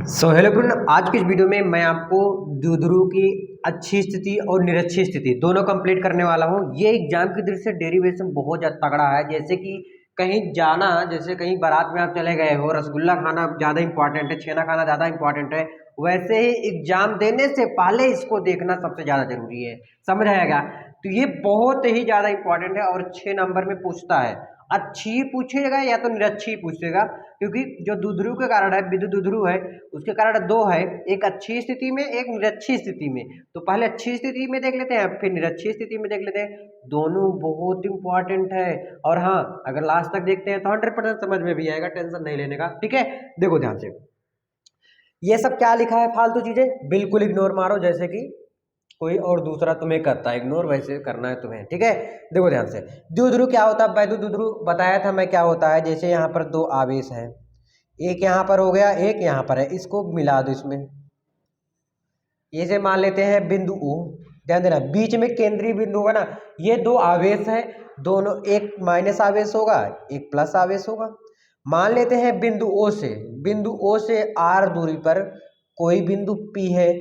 Hello friend, आज की इस वीडियो में मैं आपको द्विध्रुव की अच्छी स्थिति और निरक्षी स्थिति दोनों कंप्लीट करने वाला हूं। ये एग्जाम की दृष्टि से डेरिवेशन बहुत ज़्यादा तगड़ा है। जैसे कि कहीं जाना, जैसे कहीं बारात में आप चले गए हो, रसगुल्ला खाना ज़्यादा इंपॉर्टेंट है, छेना खाना ज़्यादा इंपॉर्टेंट है, वैसे ही एग्जाम देने से पहले इसको देखना सबसे ज़्यादा जरूरी है। समझ आएगा? तो ये बहुत ही ज़्यादा इंपॉर्टेंट है और 6 नंबर में पूछता है। अच्छी पूछेगा या तो निरक्षी पूछेगा, क्योंकि जो दुध्रुव के कारण है, विद्युत दुध्रुव है, उसके कारण दो है, एक अच्छी स्थिति में, एक निरक्षी स्थिति में। तो पहले अच्छी स्थिति में देख लेते हैं, फिर निरक्षी स्थिति में देख लेते हैं। दोनों बहुत इंपॉर्टेंट है। और हाँ, अगर लास्ट तक देखते हैं तो 100% समझ में भी आएगा, टेंशन नहीं लेने का। ठीक है, देखो ध्यान से, ये सब क्या लिखा है फालतू चीजें बिल्कुल इग्नोर मारो। जैसे कि कोई और दूसरा तुम्हें करता है इग्नोर, वैसे करना है तुम्हें। ठीक है, देखो ध्यान से, द्विध्रुव क्या होता है, वैद्युत द्विध्रुव बताया था मैं क्या होता है। जैसे यहाँ पर दो आवेश हैं, एक यहाँ पर हो गया, एक यहाँ पर है, इसको मिला दो इसमें, ये से मान लेते हैं बिंदु ओ। ध्यान देना, बीच में केंद्रीय बिंदु होगा ना, ये दो आवेश है, दोनों, एक माइनस आवेश होगा, एक प्लस आवेश होगा। मान लेते हैं बिंदु ओ से आर दूरी पर कोई बिंदु पी है।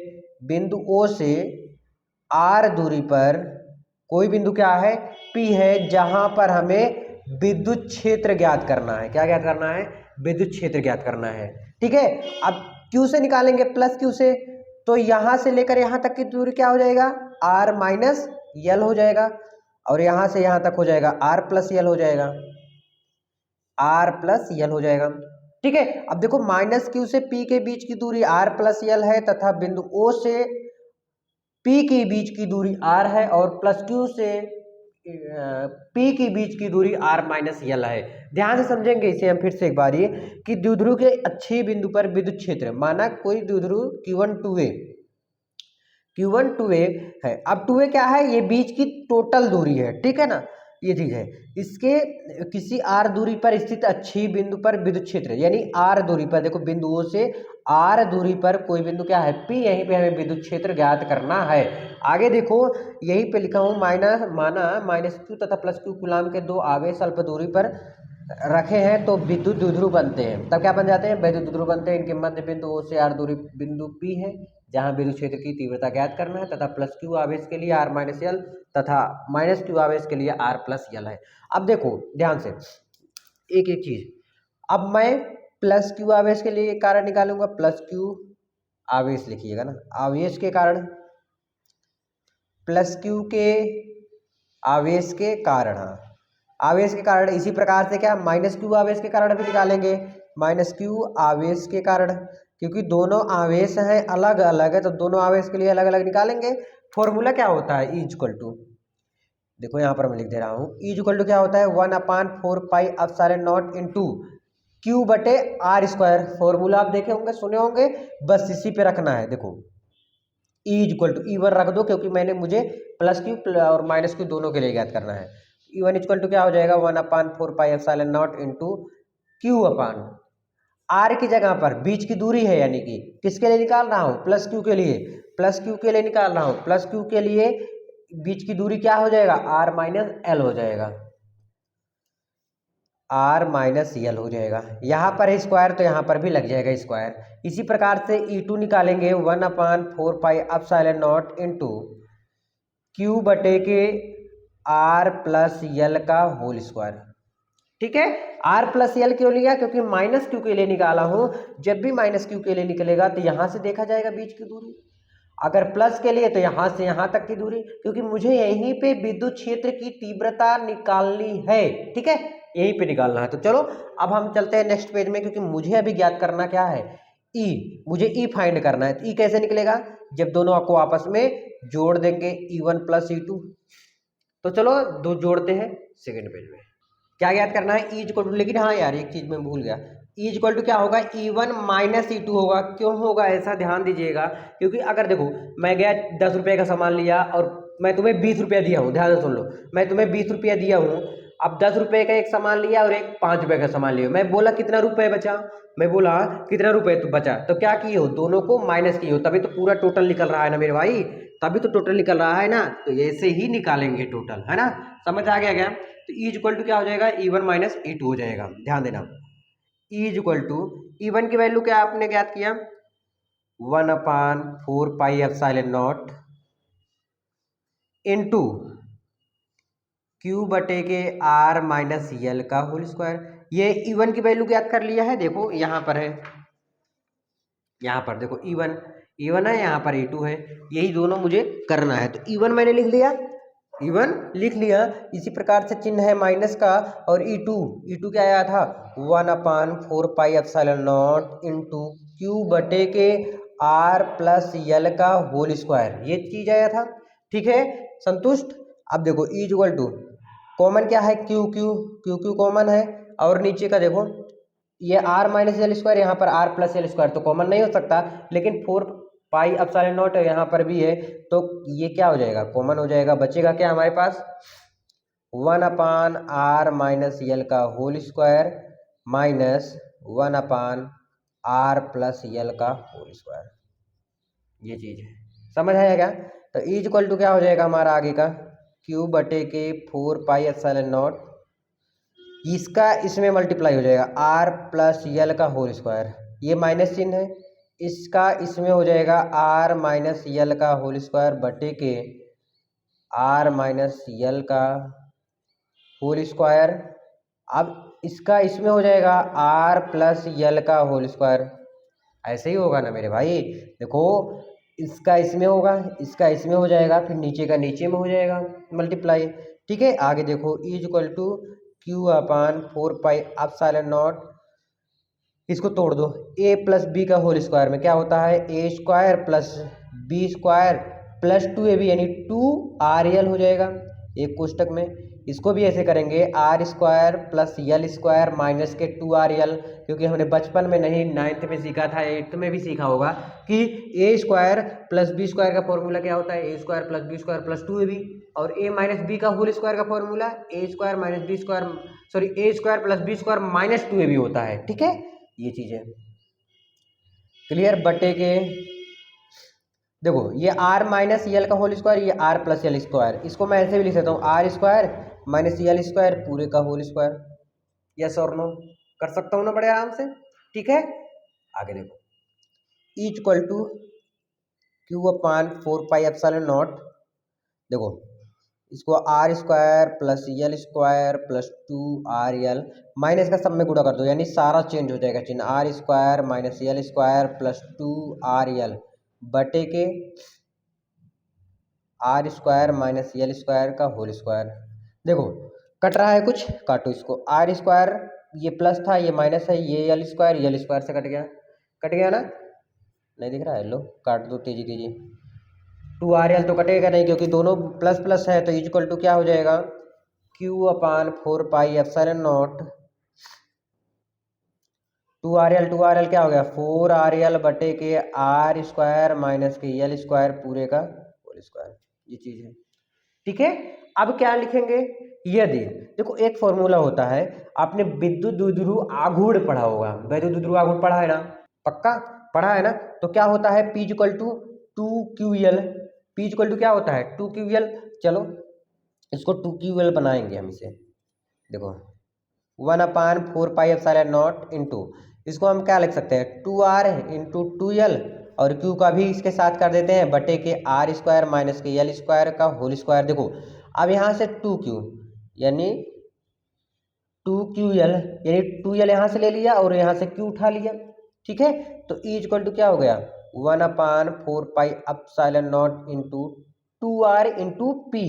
बिंदु ओ से आर दूरी पर कोई बिंदु क्या है, पी है, जहां पर हमें विद्युत क्षेत्र ज्ञात करना है। क्या ज्ञात करना है? विद्युत क्षेत्र ज्ञात करना है। ठीक है, अब क्यू से निकालेंगे, प्लस क्यू से, तो यहां से लेकर यहां तक की दूरी क्या हो जाएगा, आर माइनस यल हो जाएगा, और यहां से यहां तक हो जाएगा आर प्लस यल हो जाएगा, आर प्लस यल हो जाएगा। ठीक है, अब देखो माइनस क्यू से पी के बीच की दूरी आर प्लस यल है, तथा बिंदु ओ से पी के बीच की दूरी आर है, और प्लस क्यू से पी के बीच की दूरी आर माइनस यल है। ध्यान से समझेंगे इसे हम फिर से एक बार, ये कि द्विध्रुव के अच्छे बिंदु पर विद्युत क्षेत्र, माना कोई द्विध्रुव Q1 2a है। अब 2a क्या है, ये बीच की टोटल दूरी है। ठीक है ना, ये चीज है। इसके किसी आर दूरी पर स्थित अच्छी बिंदु पर विद्युत क्षेत्र, यानी आर दूरी पर, देखो बिंदुओं से आर दूरी पर कोई बिंदु क्या है, P, यहीं पे हमें विद्युत क्षेत्र ज्ञात करना है। आगे देखो, यहीं पे लिखा हूं, माना माइनस क्यू तथा प्लस क्यू कूलाम के दो आवेश अल्प दूरी पर रखे हैं तो विद्युत द्विध्रुव बनते हैं। तब क्या बन जाते हैं, वैद्युत द्विध्रुव बनते हैं। इनके मध्य बिंदु ओ से आर दूरी बिंदु पी है, जहां विद्युत क्षेत्र की तीव्रता ज्ञात करना है, तथा प्लस क्यू आवेश के लिए आर माइनस यल तथा माइनस क्यू आवेश के लिए आर प्लस यल है। अब देखो ध्यान से एक एक चीज, अब मैं प्लस क्यू आवेश के लिए कारण निकालूंगा, प्लस क्यू आवेश लिखिएगा ना, आवेश के कारण, प्लस क्यू के आवेश के कारण, हाँ आवेश के कारण। इसी प्रकार से क्या, माइनस क्यू आवेश के कारण भी निकालेंगे, माइनस क्यू आवेश के कारण, क्योंकि दोनों आवेश हैं अलग अलग है, तो दोनों आवेश के लिए अलग अलग निकालेंगे। फॉर्मूला क्या होता है, E=, देखो यहाँ पर मैं लिख दे रहा हूँ, E= क्या होता है, 1/4πε0 इंटू क्यू बटे आर स्क्वायर। फॉर्मूला आप देखे होंगे, सुने होंगे, बस इसी पे रखना है। देखो E=E1 रख दो, क्योंकि मुझे प्लस क्यू और माइनस क्यू दोनों के लिए ज्ञात करना है। E1 क्या हो जाएगा, 1/4πε0 इंटू क्यू अपान आर की जगह पर बीच की दूरी है, यानी कि किसके लिए निकाल रहा हूं, प्लस क्यू के लिए, प्लस क्यू के लिए निकाल रहा हूं। प्लस क्यू के लिए बीच की दूरी क्या हो जाएगा, आर माइनस एल हो जाएगा, आर माइनस यल हो जाएगा। यहां पर है स्क्वायर, तो यहां पर भी लग जाएगा स्क्वायर। इसी प्रकार से E2 निकालेंगे, 1/4πε0 इंटू क्यू बटे के आर प्लस यल का होल स्क्वायर। ठीक है, आर प्लस यल क्यों लिया, क्योंकि माइनस क्यू के लिए निकाला हूं। जब भी माइनस क्यू के लिए निकलेगा तो यहां से देखा जाएगा बीच की दूरी, अगर प्लस के लिए तो यहां से यहां तक की दूरी, क्योंकि मुझे यहीं पे विद्युत क्षेत्र की तीव्रता निकालनी है। ठीक है, यहीं पे निकालना है। तो चलो अब हम चलते हैं नेक्स्ट पेज में, क्योंकि मुझे अभी ज्ञात करना क्या है, ई, मुझे ई फाइंड करना है। ई कैसे निकलेगा, जब दोनों को आपस में जोड़ देंगे, E1 प्लस E2। तो चलो दो जोड़ते हैं सेकेंड पेज में। क्या याद करना है, E=, लेकिन हाँ यार एक चीज मैं भूल गया, E= क्या होगा, E1 माइनस E2 होगा। क्यों होगा ऐसा, ध्यान दीजिएगा, क्योंकि अगर देखो मैं गया 10 रुपये का सामान लिया और मैं तुम्हें 20 रुपया दिया हूँ, ध्यान से सुन लो, मैं तुम्हें 20 रुपया दिया हूँ। अब 10 रुपये का एक सामान लिया और एक 5 रुपये का सामान लिया, मैं बोला कितना रुपये बचा, मैं बोला कितना रुपये तो बचा, तो क्या किए हो, दोनों को माइनस किए हो, तभी तो पूरा टोटल निकल रहा है ना मेरे भाई, तभी तो टोटल निकल रहा है ना। तो ऐसे ही निकालेंगे टोटल, है ना, समझ आ गया क्या। तो E= क्या हो जाएगा, E1 माइनस E2 हो जाएगा। ध्यान देना, E= E1 की वैल्यू क्या आपने ज्ञात किया, 1/4 pi epsilon naught into q बटे के आर माइनस यल का होल स्क्वायर। ये E1 की वैल्यू ज्ञात कर लिया है, देखो यहाँ पर है, यहाँ पर देखो E1 है, यहाँ पर E2 है, यही दोनों मुझे करना है। तो E1 मैंने लिख लिया, E1 लिख लिया। इसी प्रकार से चिन्ह है माइनस का, और E2 क्या आया था 1/4 pi epsilon naught into q बटे के आर प्लस यल का होल स्क्वायर, ये चीज आया था। ठीक है, संतुष्ट। अब देखो E इक्वल टू कॉमन क्या है, क्यू कॉमन है, और नीचे का देखो ये आर माइनस एल स्क्वायर, यहाँ पर आर प्लस एल स्क्वायर तो कॉमन नहीं हो सकता, लेकिन 4 पाई एप्सिलॉन नॉट यहाँ पर भी है, तो ये क्या हो जाएगा, कॉमन हो जाएगा। बचेगा क्या हमारे पास 1/r माइनस यल का whole square minus 1/r plus l का होल स्क्वायर, ये चीज है। समझ आया क्या? तो E इक्वल टू क्या हो जाएगा हमारा आगे का, क्यू बटे के 4 पाई एप्सिलॉन नॉट, इसका इसमें मल्टीप्लाई हो जाएगा आर प्लस यल का होल स्क्वायर, ये माइनस चिन्ह है, इसका इसमें हो जाएगा आर माइनस यल का होल स्क्वायर बटे के आर माइनस यल का होल स्क्वायर। अब इसका इसमें हो जाएगा आर प्लस यल का होल स्क्वायर, ऐसे ही होगा ना मेरे भाई। देखो इसका इसमें होगा, इसका इसमें हो जाएगा, फिर नीचे का नीचे में हो जाएगा मल्टीप्लाई। ठीक है, आगे देखो E equal to Q/4 pi epsilon not, इसको तोड़ दो, a प्लस बी का होल स्क्वायर में क्या होता है a square plus b square plus 2ab यानी 2rl हो जाएगा एक कोष्टक में। इसको भी ऐसे करेंगे r square plus l square minus के 2rl, क्योंकि हमने बचपन में नहीं 9th में सीखा था, 8th में भी सीखा होगा कि a square plus b square का फॉर्मूला क्या होता है, a square plus b square plus 2ab, और a माइनस बी का होल स्क्वायर का formula a square minus b square, sorry a square plus b square minus 2ab होता है। ठीक है, ये चीज है क्लियर। बटे के देखो ये आर माइनस यल का होल स्क्वायर, ये आर प्लस यल स्क्वायर, इसको मैं ऐसे भी लिख सकता हूँ r square minus l square पूरे का होल स्क्वायर। यस और नो कर सकता हूँ ना बड़े आराम से। ठीक है, आगे देखो E equal to Q/4 pi epsilon naught, देखो इसको r square plus l square plus 2rl minus का सब में गुणा कर दो, यानी सारा चेंज हो जाएगा चिन्ह, r square minus l square plus 2rl बटे के r square minus l square का होल स्क्वायर। देखो कट रहा है कुछ, काटो इसको, आर स्क्वायर ये प्लस था ये माइनस है, ये यल स्क्वायर से कट गया ना, नहीं दिख रहा है, लो काट दो तेजी तेजी। 2rl तो कटेगा नहीं क्योंकि दोनों प्लस प्लस है, तो इक्वल टू क्या हो जाएगा Q/4 pi epsilon not 2rl क्या हो गया 4rl बटे के आर स्क्वायर माइनस के यल स्क्वायर पूरे का होल स्क्वायर, ये चीज है। ठीक है, अब क्या लिखेंगे, यदि देखो एक फॉर्मूला होता है, आपने विद्युत द्विध्रुव आघूर्ण पढ़ा होगा, विद्युत द्विध्रुव आघूर्ण पढ़ा है ना, पक्का पढ़ा है ना। तो क्या होता है P equal to 2QL, P equal to क्या होता है 2QL। चलो इसको 2QL बनाएंगे हम इसे, देखो 1/4 पाई एप्सिलॉन नॉट इंटू, इसको हम क्या लिख सकते हैं 2r इंटू 2l, और Q का भी इसके साथ कर देते हैं बटे के आर स्क्वायर माइनस के यल स्क्वायर का होल स्क्वायर। देखो अब यहाँ से 2Q यानी 2QL यानी 2l यहाँ से ले लिया और यहाँ से Q उठा लिया। ठीक है, तो E इक्वल टू क्या हो गया 1/4 pi epsilon naught into 2r into P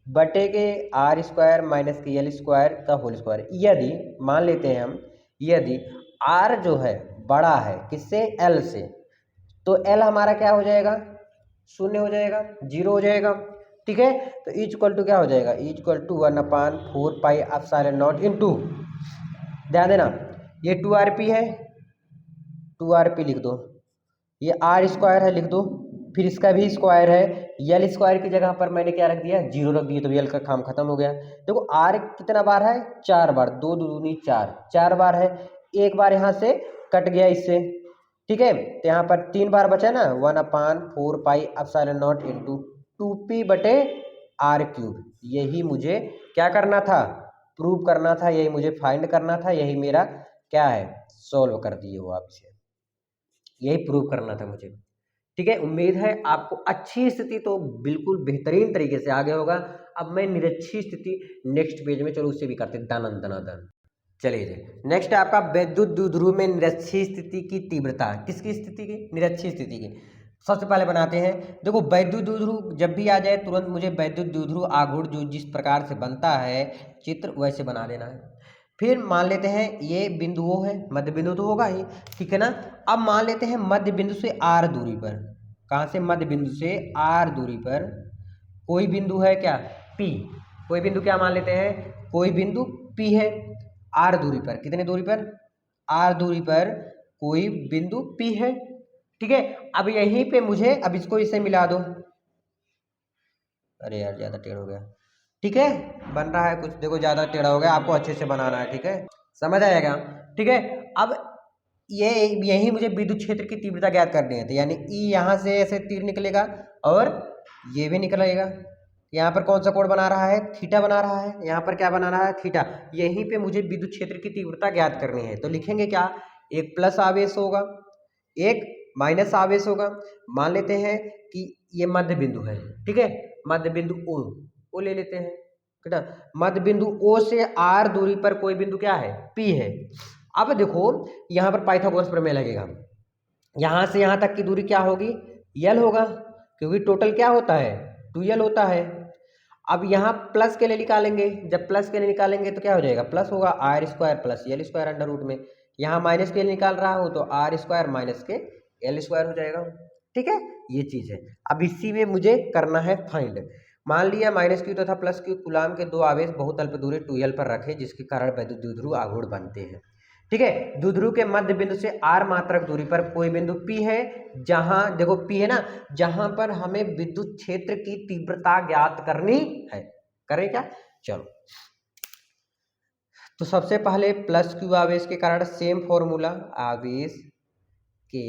बटे के आर स्क्वायर माइनस के यल स्क्वायर का होल स्क्वायर। यदि मान लेते हैं हम, यदि r जो है बड़ा है किससे l से, तो l हमारा क्या हो जाएगा 0 हो जाएगा, 0 हो जाएगा। ठीक है, तो E इक्वल टू क्या हो जाएगा E equal to 1/4 pi epsilon naught into, ध्यान देना ये 2rp है, 2rp लिख दो, ये आर स्क्वायर है लिख दो, फिर इसका भी स्क्वायर है, यल स्क्वायर की जगह पर मैंने क्या रख दिया 0 रख दिया, तो यल का काम खत्म हो गया। देखो आर कितना बार है 4 बार, 2 दूनी 4, 4 बार है, एक बार यहाँ से कट गया इससे। ठीक है, तो यहाँ पर 3 बार बचा ना 1/4 pi epsilon naught into 2p बटे आर क्यूब, यही मुझे क्या करना था प्रूव करना था, यही मुझे फाइंड करना था, यही मेरा क्या है सॉल्व कर दिए हो आप इसे, यही प्रूव करना था मुझे। ठीक है, उम्मीद है आपको अच्छी स्थिति तो बिल्कुल बेहतरीन तरीके से आगे होगा। अब मैं निरक्षी स्थिति नेक्स्ट पेज में, चलो उससे भी करते दन दन दन। चलिए जी, नेक्स्ट है आपका वैद्युत द्विध्रुव में निरक्षी स्थिति की तीव्रता। किसकी स्थिति की? निरक्षी स्थिति की। सबसे पहले बनाते हैं, देखो वैद्युत द्विध्रुव जब भी आ जाए तुरंत मुझे वैद्युत द्विध्रुव आघूर्ण जो जिस प्रकार से बनता है चित्र वैसे बना देना है। फिर मान लेते हैं ये बिंदु वो है, मध्य बिंदु तो होगा ही, ठीक है ना। अब मान लेते हैं मध्य बिंदु से आर दूरी पर, कहाँ से? मध्य बिंदु से आर दूरी पर कोई बिंदु है क्या? पी। कोई बिंदु क्या मान लेते हैं? कोई बिंदु पी है आर दूरी पर। कितने दूरी पर? आर दूरी पर कोई बिंदु पी है, ठीक है। अब यहीं पे मुझे, अब इसको इससे मिला दो, अरे यार ज़्यादा टेढ़ हो गया, ठीक है, बन रहा है कुछ, देखो ज़्यादा टेढ़ा हो गया, आपको अच्छे से बनाना है, ठीक है, समझ आएगा, ठीक है। अब ये यही मुझे विद्युत क्षेत्र की तीव्रता ज्ञात करनी है, तो यानी ई यहाँ से ऐसे तीर निकलेगा और ये भी निकलेगा। यहाँ पर कौन सा कोण बना रहा है? थीटा बना रहा है। यहाँ पर क्या बना रहा है? थीटा। यहीं पे मुझे विद्युत क्षेत्र की तीव्रता ज्ञात करनी है, तो लिखेंगे क्या? एक प्लस आवेश होगा, एक माइनस आवेश होगा। मान लेते हैं कि ये मध्य बिंदु है, ठीक है, मध्य बिंदु ओ ले लेते हैं, ठीक है। मध्य बिंदु ओ से आर दूरी पर कोई बिंदु क्या है? पी है। अब देखो यहाँ पर पाइथागोरस प्रमेय लगेगा, यहाँ से यहाँ तक की दूरी क्या होगी? यल होगा, क्योंकि टोटल क्या होता है? 2l होता है। अब यहाँ प्लस के लिए निकालेंगे, जब प्लस के लिए निकालेंगे तो क्या हो जाएगा? प्लस होगा r square plus l square under root में। यहाँ माइनस के लिए निकाल रहा हूँ तो आर स्क्वायर माइनस के एल स्क्वायर हो जाएगा, ठीक है, ये चीज़ है। अब इसी में मुझे करना है फाइंड। मान लिया माइनस क्यू तथा प्लस क्यू कूलाम के दो आवेश बहुत अल्प दूरी 2l पर रखे, जिसके कारण वैद्युत द्विध्रुव आघूर्ण बनते हैं, ठीक है। द्विध्रुव के मध्य बिंदु से आर मात्रक दूरी पर कोई बिंदु पी है, जहां देखो पी है ना, जहां पर हमें विद्युत क्षेत्र की तीव्रता ज्ञात करनी है। करें क्या? चलो, तो सबसे पहले प्लस क्यू आवेश के कारण सेम फॉर्मूला, आवेश के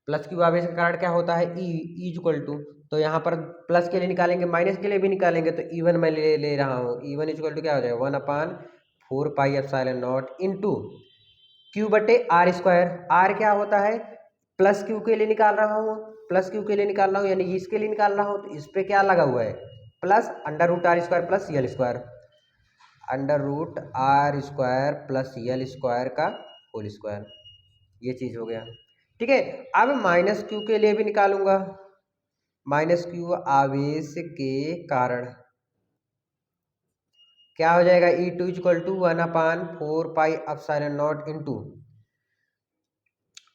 प्लस क्यू आवेश के कारण क्या होता है? ई इक्वल टू, तो यहाँ पर प्लस के लिए निकालेंगे, माइनस के लिए भी निकालेंगे, तो E1 मैं ले रहा हूँ। E1 इक्वल टू क्या हो जाएगा? 1/4 pi epsilon naught into q बटे आर स्क्वायर। आर क्या होता है? प्लस क्यू के लिए निकाल रहा हूँ, प्लस क्यू के लिए निकाल रहा हूँ, यानी इसके लिए निकाल रहा हूँ, तो इस पर क्या लगा हुआ है? Plus under root r square plus l square, under root r square plus l square का होल स्क्वायर, ये चीज़ हो गया, ठीक है। अब माइनस क्यू के लिए भी निकालूंगा, माइनस क्यू आवेश के कारण क्या हो जाएगा? E2 equal to 1/4 pi epsilon naught into,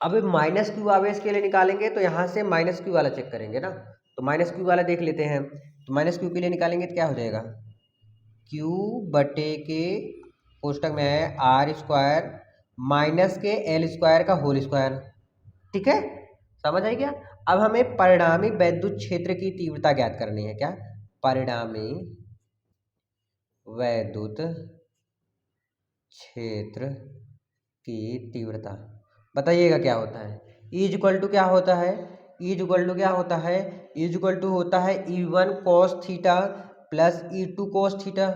अब माइनस क्यू आवेश के लिए निकालेंगे तो यहाँ से माइनस क्यू वाला चेक करेंगे ना, तो माइनस क्यू वाला देख लेते हैं। तो माइनस क्यू के लिए निकालेंगे तो क्या हो जाएगा? क्यू बटे के कोष्टक में है आर स्क्वायर माइनस के एल स्क्वायर का होल स्क्वायर, ठीक है, समझ आई क्या? अब हमें परिणामी वैद्युत क्षेत्र की तीव्रता ज्ञात करनी है। क्या? परिणामी वैद्युत क्षेत्र की तीव्रता बताइएगा क्या होता है? E इक्वल टू क्या होता है? E इक्वल टू क्या होता है? E इक्वल टू होता है E1 cos theta plus E2 cos theta.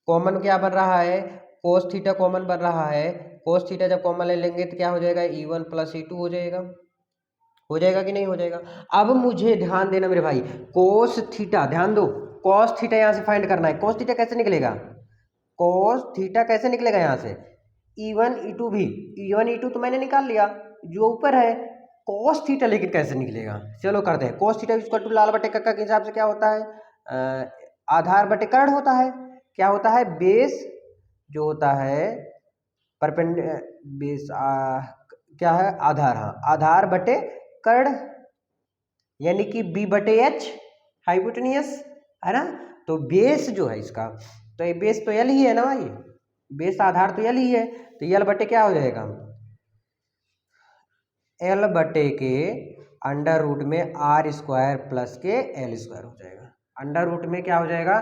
Common क्या बन रहा है? cos थीटा कॉमन बन रहा है। cos थीटा जब कॉमन ले लेंगे तो क्या हो जाएगा? E1 प्लस E2 हो जाएगा। हो जाएगा कि नहीं हो जाएगा? अब मुझे ध्यान देना मेरे भाई, cos थीटा ध्यान दो, cos थीटा यहाँ से फाइंड करना है। cos थीटा कैसे निकलेगा? cos थीटा कैसे निकलेगा यहाँ से? E1 E2 भी, E1 E2 तो मैंने निकाल लिया जो ऊपर है, cos थीटा लेकिन कैसे निकलेगा? चलो करते हैं। cos थीटा इक्वल टू लाल बटे कक्का के हिसाब से क्या होता है? आधार बटे कर्ण होता है। क्या होता है? बेस जो होता है बेस क्या है? आधार, हाँ, आधार बटे कर्ण, यानी कि B बटे H हाइपोटेनियस, है ना। तो बेस जो है इसका, तो ये बेस तो यल ही है ना भाई, बेस आधार तो यल ही है, तो यल बटे क्या हो जाएगा? एल बटे के अंडर रूट में आर स्क्वायर प्लस के एल स्क्वायर हो जाएगा। अंडर रूट में क्या हो जाएगा?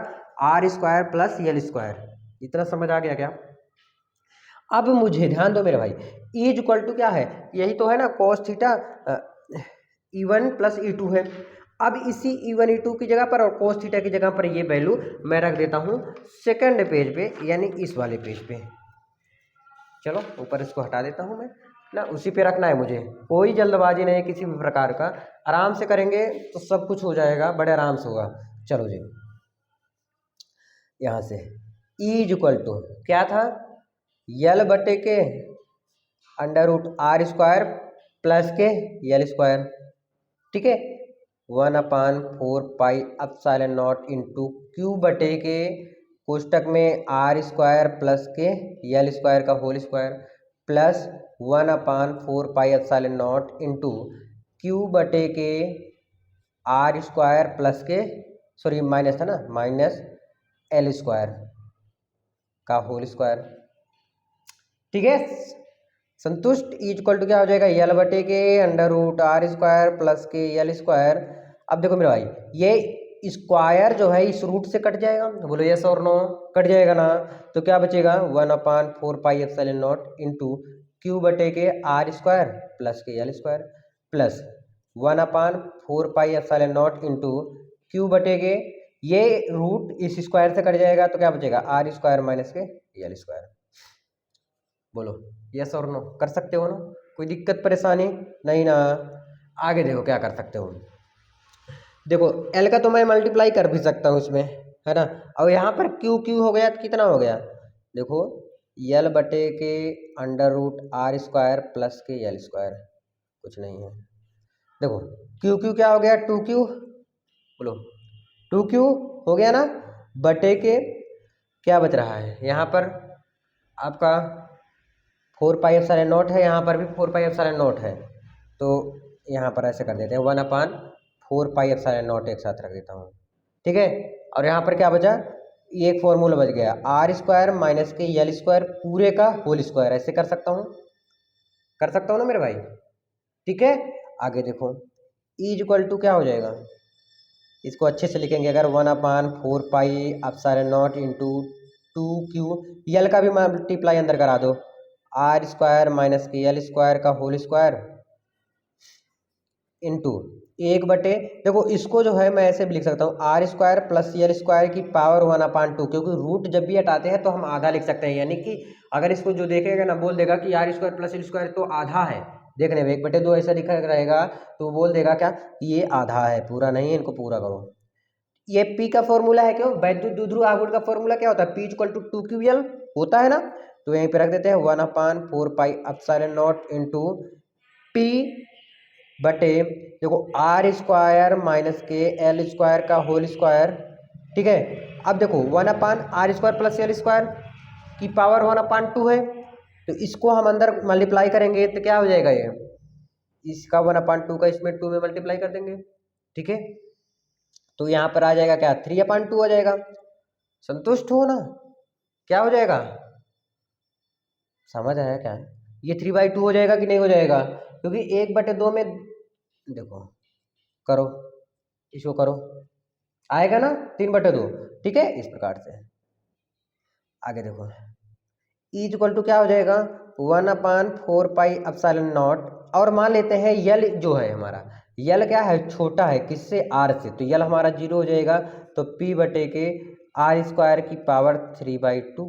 R square plus l square. इतना समझ आ गया क्या? अब मुझे ध्यान दो मेरे भाई, E इक्वल टू क्या है? यही तो है ना, cos theta E1 plus E2 है। अब इसी E1 E2 की जगह पर और cos थीटा की जगह पर ये वैल्यू मैं रख देता हूँ सेकंड पेज पे, यानी इस वाले पेज पे। चलो ऊपर इसको हटा देता हूँ मैं, ना, उसी पे रखना है मुझे, कोई जल्दबाजी नहीं किसी भी प्रकार का, आराम से करेंगे तो सब कुछ हो जाएगा, बड़े आराम से होगा। चलो जी, यहाँ से E इज इक्वल टू क्या था, यल बटे के under root r square plus के यल स्क्वायर, ठीक है, 1/4 pi epsilon naught into q बटे के कोष्टक में आर स्क्वायर प्लस के यल स्क्वायर का whole square plus 1/4 pi epsilon naught into q बटे के आर स्क्वायर प्लस के, सॉरी माइनस था ना, माइनस एल स्क्वायर का होल स्क्वायर, ठीक है। संतुष्ट इक्वल टू क्या हो जाएगा, यल बटे के under root r square plus के यल स्क्वायर। अब देखो मेरे भाई, ये स्क्वायर जो है इस रूट से कट जाएगा, तो बोलो यस और नो, कट जाएगा ना, तो क्या बचेगा 1/4 pi epsilon naught into q बटे के आर स्क्वायर प्लस के l square plus 1/4 pi epsilon naught into q बटे के, ये रूट इस स्क्वायर से कट जाएगा तो क्या बचेगा आर स्क्वायर माइनस के यल स्क्वायर। बोलो यस और नो, कर सकते हो ना, कोई दिक्कत परेशानी नहीं ना। आगे देखो क्या कर सकते हो, देखो एल का तो मैं मल्टीप्लाई कर भी सकता हूँ इसमें, है ना, और यहाँ पर क्यू क्यू हो गया तो कितना हो गया, देखो यल बटे के under root r square plus के यल स्क्वायर, कुछ नहीं है, देखो क्यू क्यू क्या हो गया 2Q, बोलो 2Q हो गया ना, बटे के क्या बच रहा है यहाँ पर आपका 4 पाई एप्सिलॉन नॉट है, यहाँ पर भी 4 पाई एप्सिलॉन नॉट है, तो यहाँ पर ऐसे कर देते हैं 1/4 पाई एप्सिलॉन नॉट एक साथ रख देता हूँ, ठीक है। और यहाँ पर क्या बचा, ये एक फॉर्मूला बच गया आर स्क्वायर माइनस के यल स्क्वायर पूरे का होल स्क्वायर, ऐसे कर सकता हूँ, कर सकता हूँ ना मेरे भाई, ठीक है। आगे देखो E इज इक्वल टू क्या हो जाएगा, इसको अच्छे से लिखेंगे अगर 1/4 pi epsilon naught into 2Q, यल का भी मल्टीप्लाई अंदर करा दो, आर स्क्वायर माइनस के यल स्क्वायर का होल स्क्वायर इंटू 1/, देखो इसको जो है मैं ऐसे भी लिख सकता हूँ r square plus l square की पावर 1/2, क्योंकि रूट जब भी हटाते हैं तो हम आधा लिख सकते हैं, यानी कि अगर इसको जो देखेगा ना बोल देगा कि r square plus l square तो आधा है, देखने में 1/2 ऐसा लिखा रहेगा तो बोल देगा क्या ये आधा है, पूरा नहीं है, इनको पूरा करो। ये पी का फॉर्मूला है, क्यों वैद्युत द्विध्रुव आघूर्ण का फॉर्मूला क्या होता है, पी इक्वल टू 2QL होता है ना, तो यहीं पे रख देते हैं 1/4 pi epsilon naught into P बटे, देखो आर स्क्वायर माइनस के एल स्क्वायर का होल स्क्वायर, ठीक है। अब देखो 1/r square plus L square की पावर 1/2 है, तो इसको हम अंदर मल्टीप्लाई करेंगे तो क्या हो जाएगा, ये इसका 1/2 का इसमें 2 में मल्टीप्लाई कर देंगे, ठीक है, तो यहाँ पर आ जाएगा क्या 3/2 हो जाएगा। संतुष्ट हो ना, क्या हो जाएगा, समझ आया क्या, ये 3/2 हो जाएगा कि नहीं हो जाएगा, क्योंकि 1/2 में देखो करो, इसको करो, आएगा ना 3/2, ठीक है, इस प्रकार से। आगे देखो E इक्वल टू क्या हो जाएगा 1/4 पाई एप्सिलॉन नॉट, और मान लेते हैं यल जो है हमारा, यल क्या है छोटा है किससे आर से, तो यल हमारा 0 हो जाएगा, तो P बटे के आर स्क्वायर की पावर 3/2,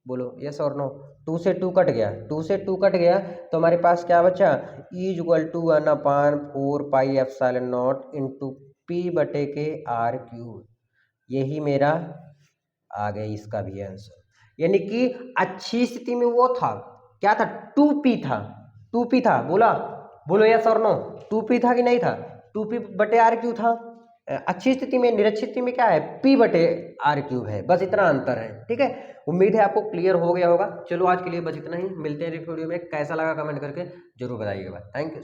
बोलो यस और नो, 2 से 2 कट गया, 2 से 2 कट गया, तो हमारे पास क्या बचा E equal to 1/4 pi epsilon naught into P बटे के आर क्यूब, यही मेरा आ गया इसका भी आंसर, यानी कि अच्छी स्थिति में वो था, क्या था 2P था, 2P था, बोला बोलो यस और नो, 2P था कि नहीं था, 2P बटे आर क्यू था। अच्छी स्थिति में, निरक्षित स्थिति में क्या है P बटे आर क्यूब है, बस इतना अंतर है, ठीक है। उम्मीद है आपको क्लियर हो गया होगा। चलो आज के लिए बस इतना ही, मिलते हैं नेक्स्ट वीडियो में, कैसा लगा कमेंट करके जरूर बताइएगा। Thank you.